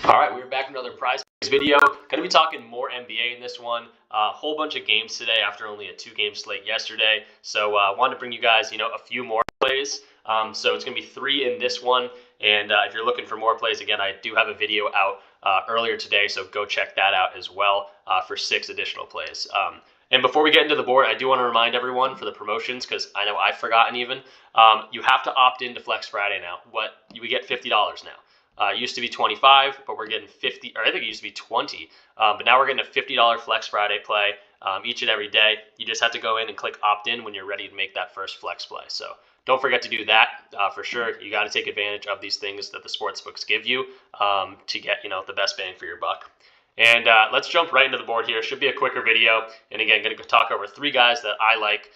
All right, we're back with another PrizePicks video. Going to be talking more NBA in this one. A whole bunch of games today after only a 2-game slate yesterday. So wanted to bring you guys, a few more plays. So it's going to be 3 in this one. And if you're looking for more plays, again, I do have a video out earlier today, so go check that out as well for 6 additional plays. And before we get into the board, I do want to remind everyone for the promotions, because I know I've forgotten even, you have to opt into Flex Friday now. We get $50 now. It used to be 25, but we're getting 50, or I think it used to be 20. But now we're getting a $50 Flex Friday play each and every day. You just have to go in and click opt in when you're ready to make that first flex play. So don't forget to do that for sure. You got to take advantage of these things that the sportsbooks give you to get the best bang for your buck. And let's jump right into the board here. Should be a quicker video. And again, going to talk over 3 guys that I like.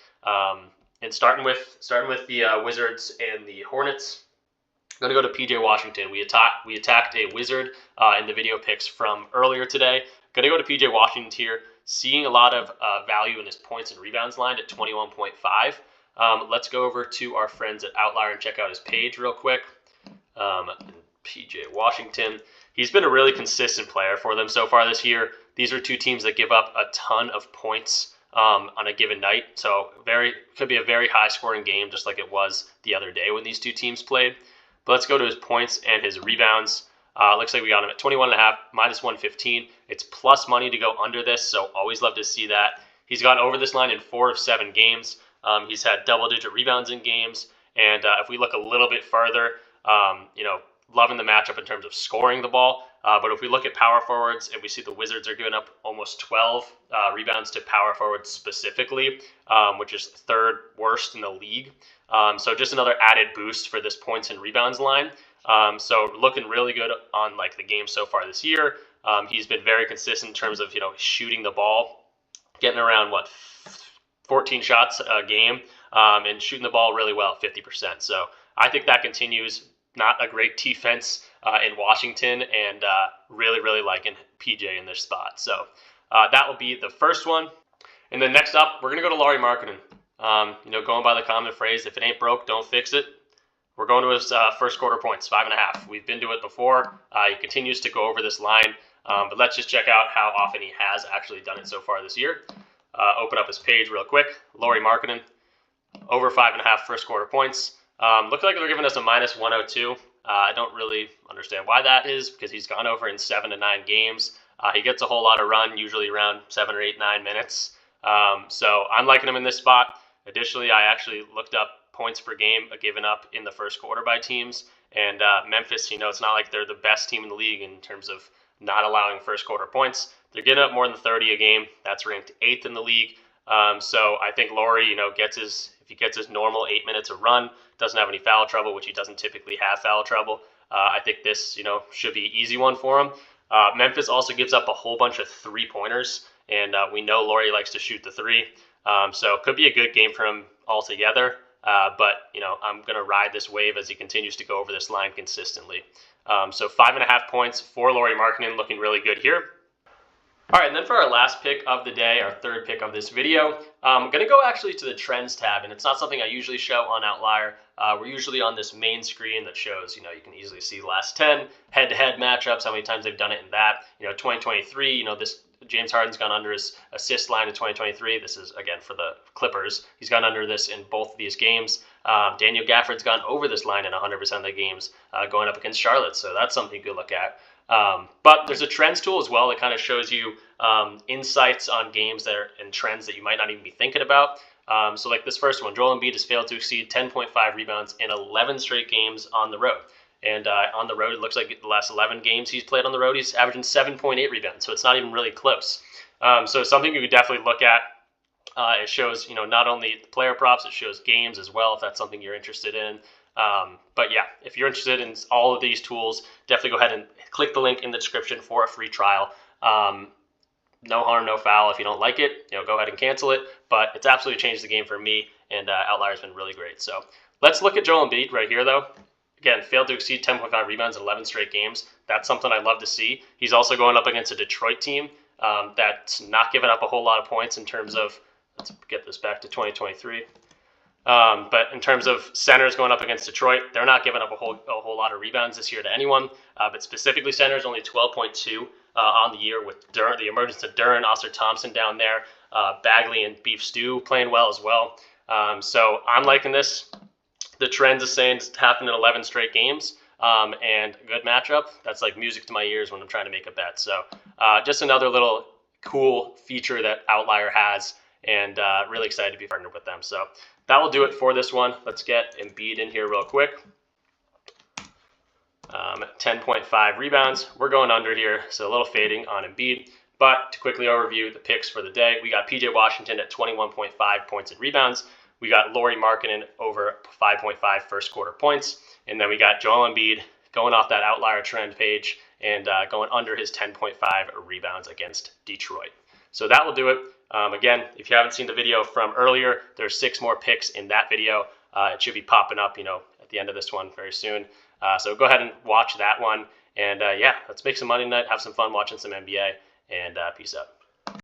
And starting with the Wizards and the Hornets. I'm going to go to PJ Washington. We attacked a Wizard in the video picks from earlier today. Going to go to PJ Washington here. Seeing a lot of value in his points and rebounds line at 21.5. Let's go over to our friends at Outlier and check out his page real quick. PJ Washington. He's been a really consistent player for them so far this year. These are 2 teams that give up a ton of points on a given night. So could be a very high scoring game, just like it was the other day when these 2 teams played. But let's go to his points and his rebounds. Looks like we got him at 21.5, minus 115. It's plus money to go under this, so always love to see that. He's gone over this line in 4 of 7 games. He's had double-digit rebounds in games. And if we look a little bit further, loving the matchup in terms of scoring the ball. But if we look at power forwards and we see the Wizards are giving up almost 12 rebounds to power forwards specifically, which is 3rd worst in the league. So just another added boost for this points and rebounds line. So looking really good on the game so far this year. He's been very consistent in terms of shooting the ball, getting around 14 shots a game, and shooting the ball really well, 50%. So I think that continues. Not a great defense in Washington, and really liking PJ in this spot. So that will be the first one. And then next up, we're going to go to Lauri Markkanen. Going by the common phrase, if it ain't broke, don't fix it. We're going to his first quarter points, 5.5. We've been to it before. He continues to go over this line. But let's just check out how often he has actually done it so far this year. Open up his page real quick. Lauri Markkanen, over 5.5 first quarter points. Looks like they're giving us a minus 102. I don't really understand why that is, because he's gone over in 7 to 9 games. He gets a whole lot of run, usually around 7 or 8, 9 minutes. So I'm liking him in this spot. Additionally, I actually looked up points per game given up in the first quarter by teams. And Memphis, it's not like they're the best team in the league in terms of not allowing first quarter points. They're getting up more than 30 a game. That's ranked 8th in the league. So I think Lauri, if he gets his normal 8 minutes of run, doesn't have any foul trouble, which he doesn't typically have foul trouble. I think this, should be an easy one for him. Memphis also gives up a whole bunch of 3-pointers, and we know Lauri likes to shoot the 3. So it could be a good game for him altogether. But I'm going to ride this wave as he continues to go over this line consistently. So 5.5 points for Lauri Markkanen, looking really good here. All right, and then for our last pick of the day, our 3rd pick of this video, I'm going to go actually to the Trends tab, and it's not something I usually show on Outlier. We're usually on this main screen that shows, you can easily see the last 10 head-to-head matchups, how many times they've done it in that. 2023, this James Harden's gone under his assist line in 2023. This is, again, for the Clippers. He's gone under this in both of these games. Daniel Gafford's gone over this line in 100% of the games going up against Charlotte, so that's something you could look at. But there's a trends tool as well that kind of shows you insights on games and trends that you might not even be thinking about. So like this first one, Joel Embiid has failed to exceed 10.5 rebounds in 11 straight games on the road. And on the road, it looks like the last 11 games he's played on the road, he's averaging 7.8 rebounds. So it's not even really close. So something you could definitely look at. It shows, not only the player props, it shows games as well, if that's something you're interested in. But yeah, if you're interested in all of these tools, definitely go ahead and click the link in the description for a free trial. No harm, no foul. If you don't like it, go ahead and cancel it. But it's absolutely changed the game for me, and Outlier's been really great. So let's look at Joel Embiid right here, though. Again, failed to exceed 10.5 rebounds in 11 straight games. That's something I'd love to see. He's also going up against a Detroit team that's not giving up a whole lot of points in terms of, let's get this back to 2023. But in terms of centers going up against Detroit, they're not giving up a whole lot of rebounds this year to anyone. But specifically centers, only 12.2 on the year, with the emergence of Duren, Oscar Thompson down there, Bagley and Beef Stew playing well as well. So I'm liking this. The trends is saying it's happened in 11 straight games, and a good matchup. That's like music to my ears when I'm trying to make a bet. So just another little cool feature that Outlier has, and really excited to be partnered with them. So that will do it for this one. Let's get Embiid in here real quick. 10.5 rebounds. We're going under here, so a little fading on Embiid. But to quickly overview the picks for the day, we got PJ Washington at 21.5 points and rebounds. We got Lauri Markkanen over 5.5 first quarter points. And then we got Joel Embiid going off that Outlier trend page and going under his 10.5 rebounds against Detroit. So that will do it. Again, if you haven't seen the video from earlier, there's 6 more picks in that video. It should be popping up, at the end of this one very soon. So go ahead and watch that one. And yeah, let's make some money tonight, have some fun watching some NBA, and peace out.